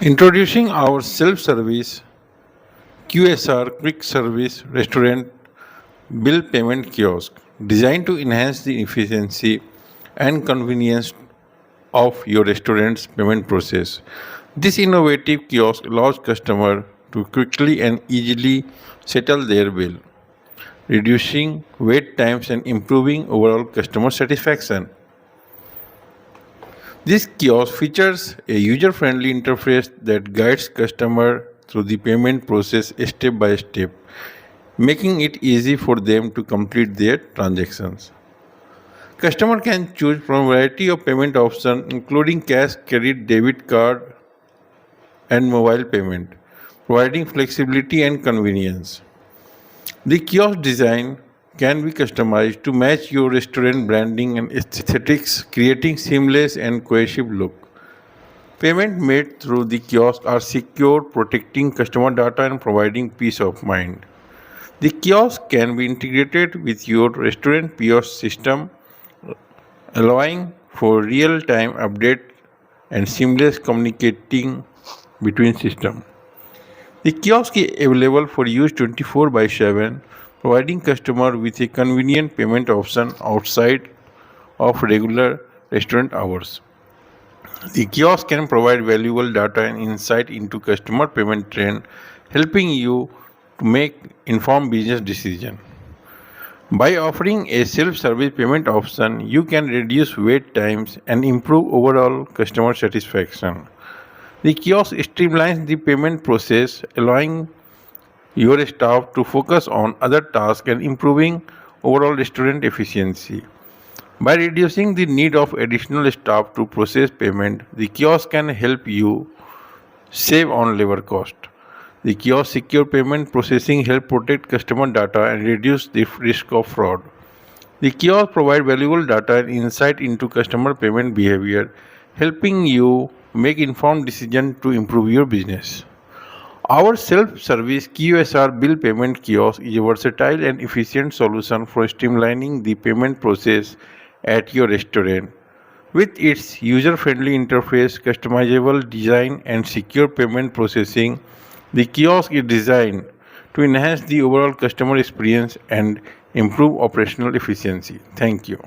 Introducing our self-service QSR quick service restaurant bill payment kiosk designed to enhance the efficiency and convenience of your restaurant's payment process. This innovative kiosk allows customers to quickly and easily settle their bill, reducing wait times and improving overall customer satisfaction. This kiosk features a user-friendly interface that guides customer through the payment process step by step, making it easy for them to complete their transactions. Customer can choose from a variety of payment options including cash, credit, debit card, and mobile payment, providing flexibility and convenience. The kiosk design can be customized to match your restaurant branding and aesthetics, creating seamless and cohesive look. Payment made through the kiosk are secure, protecting customer data and providing peace of mind. The kiosk can be integrated with your restaurant POS system, allowing for real-time update and seamless communicating between systems. The kiosk is available for use 24 by 7, providing customer with a convenient payment option outside of regular restaurant hours. The kiosk can provide valuable data and insight into customer payment trend, helping you to make informed business decisions. By offering a self-service payment option, you can reduce wait times and improve overall customer satisfaction. The kiosk streamlines the payment process, allowing your staff to focus on other tasks and improving overall restaurant efficiency. By reducing the need of additional staff to process payment, the kiosk can help you save on labor cost. The kiosk secure payment processing help protect customer data and reduce the risk of fraud. The kiosk provide valuable data and insight into customer payment behavior, helping you make informed decisions to improve your business. Our self-service QSR bill payment kiosk is a versatile and efficient solution for streamlining the payment process at your restaurant. With its user-friendly interface, customizable design, and secure payment processing, the kiosk is designed to enhance the overall customer experience and improve operational efficiency. Thank you.